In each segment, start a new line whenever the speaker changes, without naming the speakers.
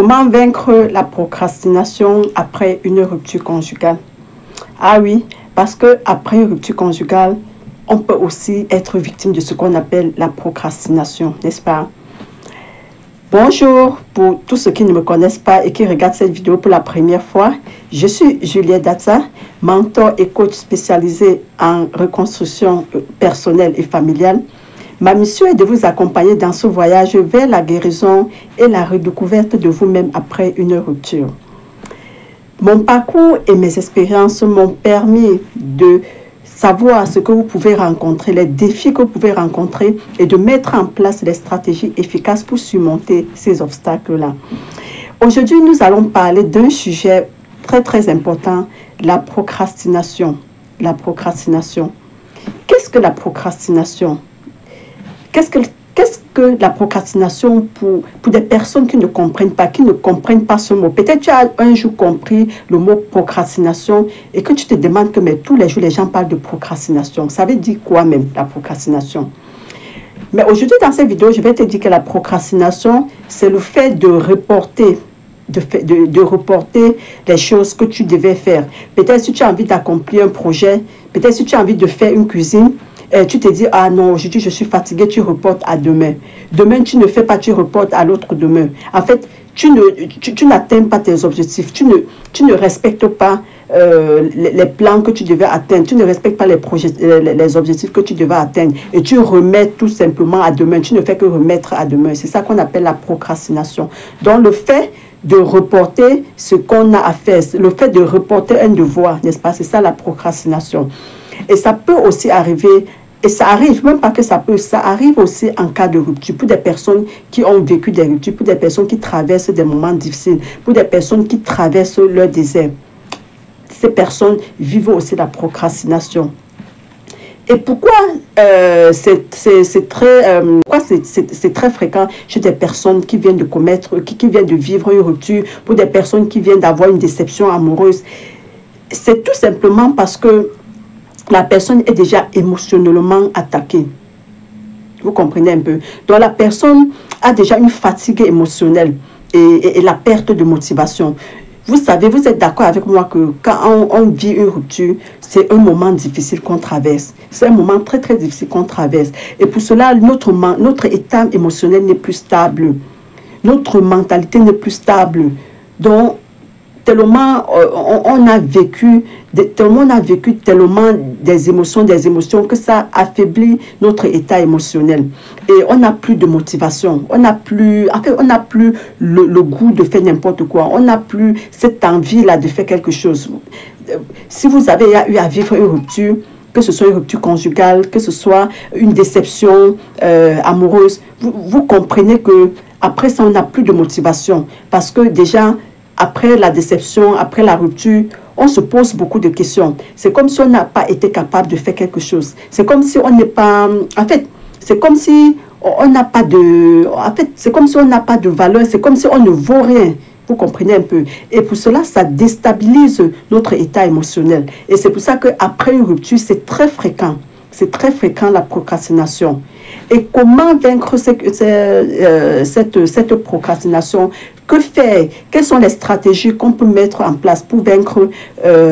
Comment vaincre la procrastination après une rupture conjugale? Ah oui, parce que après une rupture conjugale, on peut aussi être victime de ce qu'on appelle la procrastination, n'est-ce pas? Bonjour pour tous ceux qui ne me connaissent pas et qui regardent cette vidéo pour la première fois. Je suis Juliette Data, mentor et coach spécialisé en reconstruction personnelle et familiale. Ma mission est de vous accompagner dans ce voyage vers la guérison et la redécouverte de vous-même après une rupture. Mon parcours et mes expériences m'ont permis de savoir ce que vous pouvez rencontrer, les défis que vous pouvez rencontrer et de mettre en place des stratégies efficaces pour surmonter ces obstacles-là. Aujourd'hui, nous allons parler d'un sujet très important, la procrastination. La procrastination. Qu'est-ce que la procrastination? Qu'est-ce que la procrastination pour des personnes qui ne comprennent pas ce mot? Peut-être tu as un jour compris le mot procrastination et que tu te demandes que mais tous les jours les gens parlent de procrastination. Ça veut dire quoi même la procrastination? Mais aujourd'hui dans cette vidéo, je vais te dire que la procrastination, c'est le fait de reporter. De reporter les choses que tu devais faire. Peut-être si tu as envie d'accomplir un projet, peut-être si tu as envie de faire une cuisine, tu te dis, ah non, aujourd'hui je suis fatigué, tu reportes à demain. Demain, tu ne fais pas, tu reportes à l'autre demain. En fait, tu n'atteins pas tes objectifs. Tu ne respectes pas les plans que tu devais atteindre. Tu ne respectes pas les objectifs que tu devais atteindre. Et tu remets tout simplement à demain. Tu ne fais que remettre à demain. C'est ça qu'on appelle la procrastination. Donc, le fait de reporter ce qu'on a à faire, le fait de reporter un devoir, n'est-ce pas? C'est ça la procrastination. Et ça peut aussi arriver, et ça arrive, même pas que ça peut, ça arrive aussi en cas de rupture, pour des personnes qui ont vécu des ruptures, pour des personnes qui traversent des moments difficiles, pour des personnes qui traversent leur désert. Ces personnes vivent aussi la procrastination. Et pourquoi c'est très fréquent chez des personnes qui viennent de vivre une rupture, pour des personnes qui viennent d'avoir une déception amoureuse? C'est tout simplement parce que la personne est déjà émotionnellement attaquée. Vous comprenez un peu? Donc la personne a déjà une fatigue émotionnelle et la perte de motivation. Vous savez, vous êtes d'accord avec moi que quand on vit une rupture, c'est un moment difficile qu'on traverse. C'est un moment très difficile qu'on traverse. Et pour cela, notre état émotionnel n'est plus stable. Notre mentalité n'est plus stable. Donc, tellement on a vécu tellement des émotions que ça affaiblit notre état émotionnel. Et on n'a plus de motivation. On n'a plus le goût de faire n'importe quoi. On n'a plus cette envie-là de faire quelque chose. Si vous avez eu à vivre une rupture, que ce soit une rupture conjugale, que ce soit une déception amoureuse, vous comprenez que après ça, on n'a plus de motivation. Parce que déjà, après la déception, après la rupture, on se pose beaucoup de questions. C'est comme si on n'a pas été capable de faire quelque chose. C'est comme si on n'est pas... En fait, c'est comme si on n'a pas de... En fait, c'est comme si on n'a pas de valeur. C'est comme si on ne vaut rien. Vous comprenez un peu? Et pour cela, ça déstabilise notre état émotionnel. Et c'est pour ça qu'après une rupture, c'est très fréquent. C'est très fréquent la procrastination. Et comment vaincre cette procrastination? Que faire? Quelles sont les stratégies qu'on peut mettre en place pour vaincre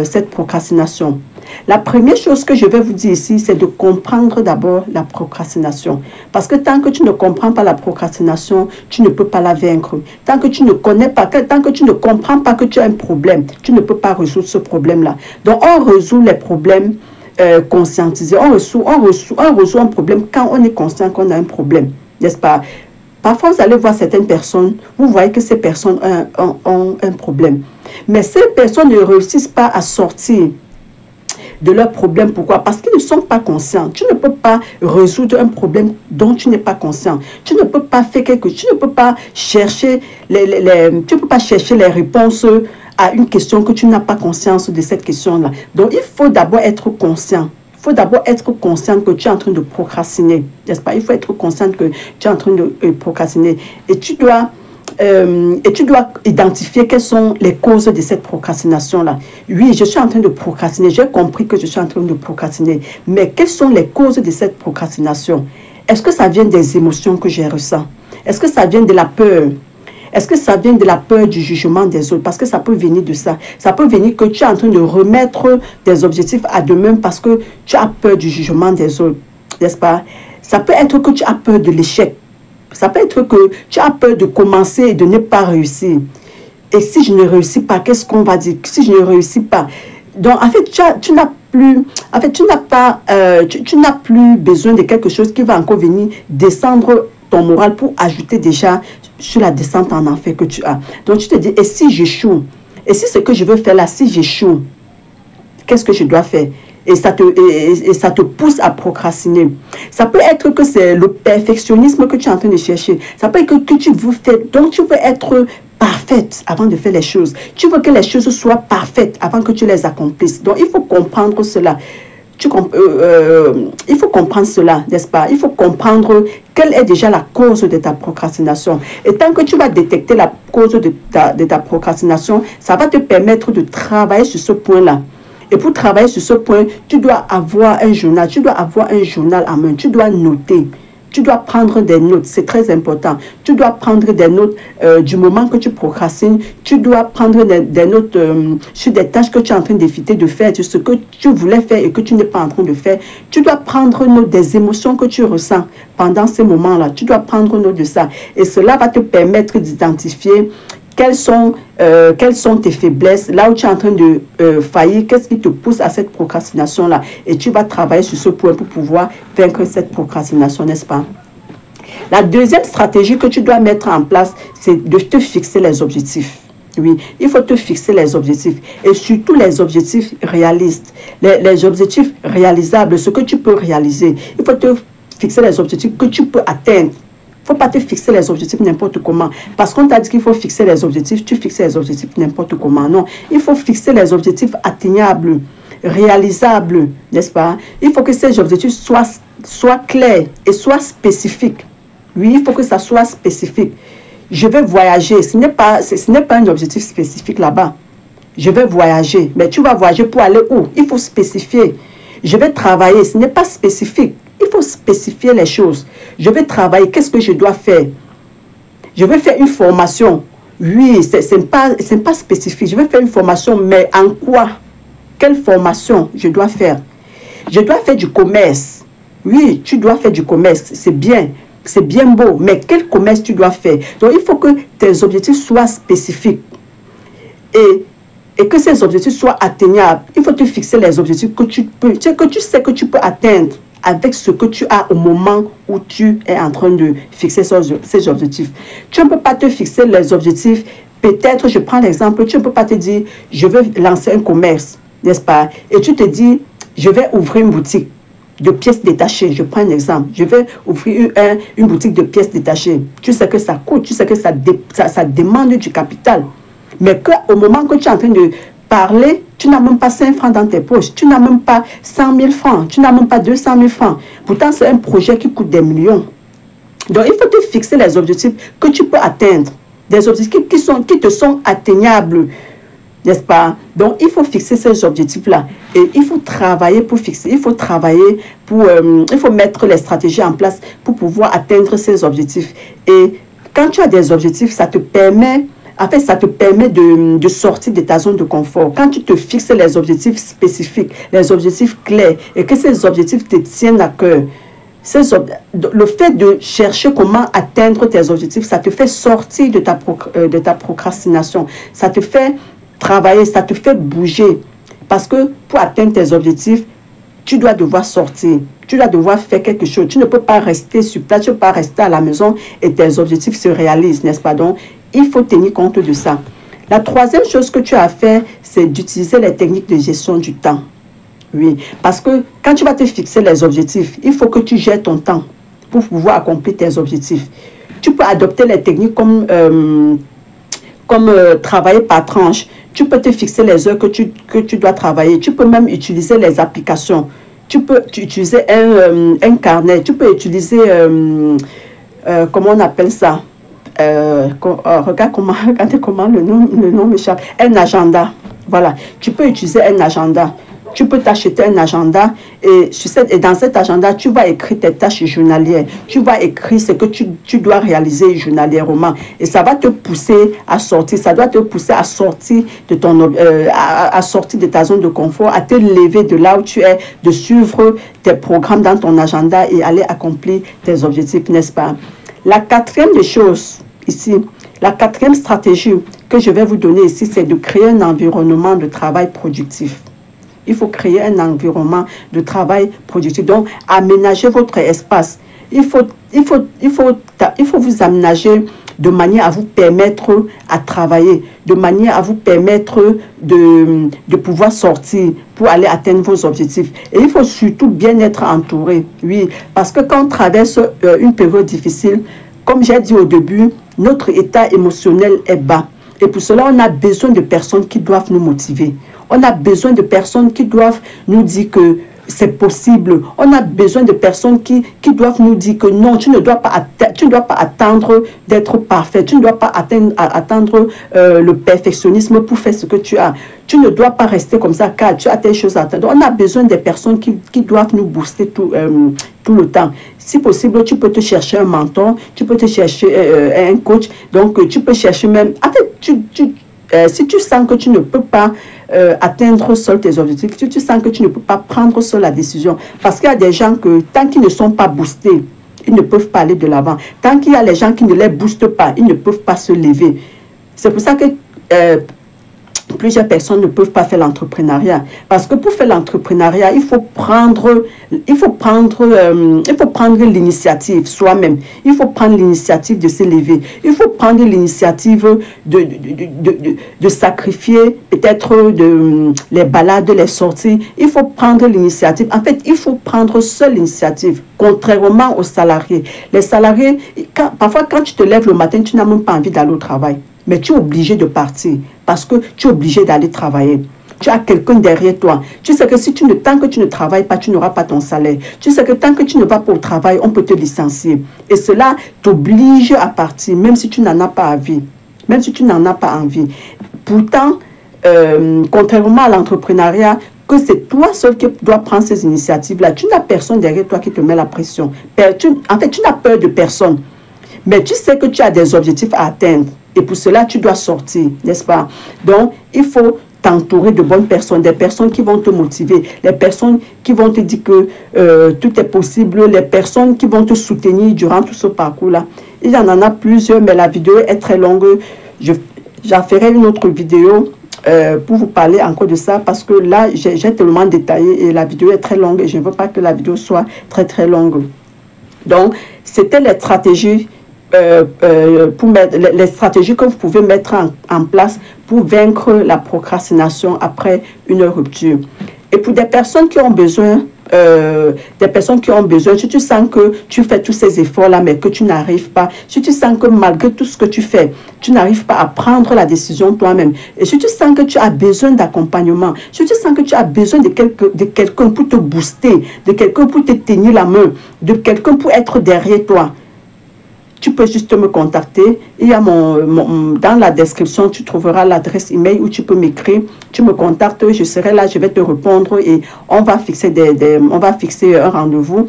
cette procrastination? La première chose que je vais vous dire ici, c'est de comprendre d'abord la procrastination. Parce que tant que tu ne comprends pas la procrastination, tu ne peux pas la vaincre. Tant que tu ne connais pas, tant que tu ne comprends pas que tu as un problème, tu ne peux pas résoudre ce problème-là. Donc, on résout les problèmes conscientisés. On résout un problème quand on est conscient qu'on a un problème. N'est-ce pas? Parfois, vous allez voir certaines personnes, vous voyez que ces personnes ont un problème. Mais ces personnes ne réussissent pas à sortir de leur problème. Pourquoi? Parce qu'ils ne sont pas conscients. Tu ne peux pas résoudre un problème dont tu n'es pas conscient. Tu ne peux pas faire quelque chose. Tu ne peux pas chercher les réponses à une question que tu n'as pas conscience de cette question-là. Donc, il faut d'abord être conscient. Il faut d'abord être conscient que tu es en train de procrastiner. N'est-ce pas? Il faut être conscient que tu es en train de procrastiner. Et tu dois identifier quelles sont les causes de cette procrastination-là. Oui, je suis en train de procrastiner. J'ai compris que je suis en train de procrastiner. Mais quelles sont les causes de cette procrastination? Est-ce que ça vient des émotions que je ressens? Est-ce que ça vient de la peur? Est-ce que ça vient de la peur du jugement des autres? Parce que ça peut venir de ça. Ça peut venir que tu es en train de remettre des objectifs à demain parce que tu as peur du jugement des autres, n'est-ce pas? Ça peut être que tu as peur de l'échec. Ça peut être que tu as peur de commencer et de ne pas réussir. Et si je ne réussis pas, qu'est-ce qu'on va dire? Si je ne réussis pas. Donc, en fait, tu n'as plus, en fait, tu n'as plus besoin de quelque chose qui va encore venir descendre ton moral pour ajouter déjà sur la descente en enfer que tu as. Donc, tu te dis, et si j'échoue? Et si ce que je veux faire là, si j'échoue, qu'est-ce que je dois faire? Et ça te pousse à procrastiner. Ça peut être que c'est le perfectionnisme que tu es en train de chercher. Ça peut être que tu veux faire, donc tu veux être parfaite avant de faire les choses. Tu veux que les choses soient parfaites avant que tu les accomplisses. Donc, il faut comprendre cela. Il faut comprendre cela, n'est-ce pas? Il faut comprendre quelle est déjà la cause de ta procrastination. Et tant que tu vas détecter la cause de ta procrastination, ça va te permettre de travailler sur ce point-là. Et pour travailler sur ce point, tu dois avoir un journal. Tu dois avoir un journal en main. Tu dois noter. Tu dois prendre des notes. C'est très important. Tu dois prendre des notes du moment que tu procrastines. Tu dois prendre des notes sur des tâches que tu es en train d'éviter de faire, sur ce que tu voulais faire et que tu n'es pas en train de faire. Tu dois prendre note des émotions que tu ressens pendant ces moments-là. Tu dois prendre note de ça. Et cela va te permettre d'identifier quelles sont tes faiblesses, là où tu es en train de faillir, qu'est-ce qui te pousse à cette procrastination-là. Et tu vas travailler sur ce point pour pouvoir vaincre cette procrastination, n'est-ce pas? La deuxième stratégie que tu dois mettre en place, c'est de te fixer les objectifs. Oui, il faut te fixer les objectifs. Et surtout les objectifs réalistes, les objectifs réalisables, ce que tu peux réaliser. Il faut te fixer les objectifs que tu peux atteindre. Il ne faut pas te fixer les objectifs n'importe comment. Parce qu'on t'a dit qu'il faut fixer les objectifs, tu fixes les objectifs n'importe comment. Non, il faut fixer les objectifs atteignables, réalisables, n'est-ce pas? Il faut que ces objectifs soient clairs et soient spécifiques. Oui, il faut que ça soit spécifique. Je vais voyager. Ce n'est pas un objectif spécifique là-bas. Je vais voyager. Mais tu vas voyager pour aller où? Il faut spécifier. Je vais travailler. Ce n'est pas spécifique. Il faut spécifier les choses. Je vais travailler. Qu'est-ce que je dois faire? Je vais faire une formation. Oui, ce n'est pas spécifique. Je vais faire une formation, mais en quoi? Quelle formation je dois faire? Je dois faire du commerce. Oui, tu dois faire du commerce. C'est bien. C'est bien beau. Mais quel commerce tu dois faire? Donc, il faut que tes objectifs soient spécifiques. Et que ces objectifs soient atteignables. Il faut te fixer les objectifs que tu sais que tu peux atteindre avec ce que tu as au moment où tu es en train de fixer ces objectifs. Tu ne peux pas te fixer les objectifs. Peut-être, je prends l'exemple, tu ne peux pas te dire, je veux lancer un commerce, n'est-ce pas? Et tu te dis, je vais ouvrir une boutique de pièces détachées. Je prends un exemple. Je vais ouvrir une boutique de pièces détachées. Tu sais que ça coûte, tu sais que ça demande du capital. Mais qu'au moment que tu es en train de parler, tu n'as même pas 5 francs dans tes poches, tu n'as même pas 100 000 francs, tu n'as même pas 200 000 francs. Pourtant, c'est un projet qui coûte des millions. Donc, il faut te fixer les objectifs que tu peux atteindre, des objectifs qui te sont atteignables, n'est-ce pas? Donc, il faut fixer ces objectifs-là et il faut travailler pour fixer, il faut travailler pour, il faut mettre les stratégies en place pour pouvoir atteindre ces objectifs. Et quand tu as des objectifs, ça te permet... En fait, ça te permet de sortir de ta zone de confort. Quand tu te fixes les objectifs spécifiques, les objectifs clairs, et que ces objectifs te tiennent à cœur, le fait de chercher comment atteindre tes objectifs, ça te fait sortir de ta procrastination. Ça te fait travailler, ça te fait bouger. Parce que pour atteindre tes objectifs, tu dois devoir sortir. Tu dois devoir faire quelque chose. Tu ne peux pas rester sur place, tu ne peux pas rester à la maison et tes objectifs se réalisent, n'est-ce pas? Donc, il faut tenir compte de ça. La troisième chose que tu as à faire, c'est d'utiliser les techniques de gestion du temps. Oui, parce que quand tu vas te fixer les objectifs, il faut que tu gères ton temps pour pouvoir accomplir tes objectifs. Tu peux adopter les techniques comme travailler par tranche. Tu peux te fixer les heures que tu dois travailler. Tu peux même utiliser les applications. Tu peux utiliser un carnet. Tu peux utiliser, comment on appelle ça? Regardez comment le nom m'échappe. Un agenda. Voilà. Tu peux utiliser un agenda tu peux t'acheter un agenda et dans cet agenda, tu vas écrire tes tâches journalières. Tu vas écrire ce que tu dois réaliser journalièrement. Et ça va te pousser à sortir. Ça doit te pousser à sortir à sortir de ta zone de confort, à te lever de là où tu es, de suivre tes programmes dans ton agenda et aller accomplir tes objectifs, n'est-ce pas? La quatrième des choses ici, la quatrième stratégie que je vais vous donner ici, c'est de créer un environnement de travail productif. Il faut créer un environnement de travail productif. Donc, aménager votre espace. Il faut vous aménager de manière à vous permettre à travailler, de manière à vous permettre de pouvoir sortir pour aller atteindre vos objectifs. Et il faut surtout bien être entouré. Oui, parce que quand on traverse une période difficile, comme j'ai dit au début, notre état émotionnel est bas. Et pour cela, on a besoin de personnes qui doivent nous motiver. On a besoin de personnes qui doivent nous dire que c'est possible. On a besoin de personnes qui doivent nous dire que non, tu ne dois pas attendre d'être parfait. Tu ne dois pas attendre le perfectionnisme pour faire ce que tu as. Tu ne dois pas rester comme ça car tu as tes choses à attendre. On a besoin des personnes qui doivent nous booster tout le temps. Si possible, tu peux te chercher un mentor, tu peux te chercher un coach. Donc, tu peux chercher même... En fait, si tu sens que tu ne peux pas atteindre seul tes objectifs, si tu sens que tu ne peux pas prendre seul la décision, parce qu'il y a des gens que tant qu'ils ne sont pas boostés, ils ne peuvent pas aller de l'avant. Tant qu'il y a les gens qui ne les boostent pas, ils ne peuvent pas se lever. C'est pour ça que plusieurs personnes ne peuvent pas faire l'entrepreneuriat. Parce que pour faire l'entrepreneuriat, il faut prendre l'initiative soi-même. Il faut prendre l'initiative de se lever. Il faut prendre l'initiative de sacrifier peut-être les balades, les sorties. Il faut prendre l'initiative. En fait, il faut prendre seule l'initiative, contrairement aux salariés. Les salariés, parfois quand tu te lèves le matin, tu n'as même pas envie d'aller au travail. Mais tu es obligé de partir parce que tu es obligé d'aller travailler. Tu as quelqu'un derrière toi. Tu sais que tant que tu ne travailles pas, tu n'auras pas ton salaire. Tu sais que tant que tu ne vas pas au travail, on peut te licencier. Et cela t'oblige à partir, même si tu n'en as pas envie. Même si tu n'en as pas envie. Pourtant, contrairement à l'entrepreneuriat, que c'est toi seul qui dois prendre ces initiatives-là. Tu n'as personne derrière toi qui te met la pression. En fait, tu n'as peur de personne. Mais tu sais que tu as des objectifs à atteindre. Et pour cela, tu dois sortir, n'est-ce pas? Donc, il faut t'entourer de bonnes personnes, des personnes qui vont te motiver, les personnes qui vont te dire que tout est possible, les personnes qui vont te soutenir durant tout ce parcours-là. Il y en a plusieurs, mais la vidéo est très longue. J'en ferai une autre vidéo pour vous parler encore de ça, parce que là, j'ai tellement détaillé et la vidéo est très longue et je ne veux pas que la vidéo soit très, très longue. Donc, c'était les stratégies les stratégies que vous pouvez mettre en place pour vaincre la procrastination après une rupture. Et pour des personnes qui ont besoin, si tu sens que tu fais tous ces efforts-là, mais que tu n'arrives pas, si tu sens que malgré tout ce que tu fais, tu n'arrives pas à prendre la décision toi-même, et si tu sens que tu as besoin d'accompagnement, si tu sens que tu as besoin de quelqu'un pour te booster, de quelqu'un pour te tenir la main, de quelqu'un pour être derrière toi, tu peux juste me contacter. Il y a dans la description, tu trouveras l'adresse email où tu peux m'écrire. Tu me contactes, je serai là, je vais te répondre et on va fixer un rendez-vous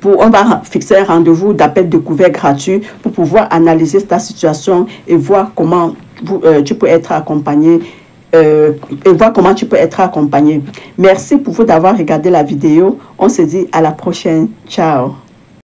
on va fixer un rendez-vous d'appel découvert gratuit pour pouvoir analyser ta situation et voir comment tu peux être accompagné. Merci pour vous d'avoir regardé la vidéo. On se dit à la prochaine. Ciao.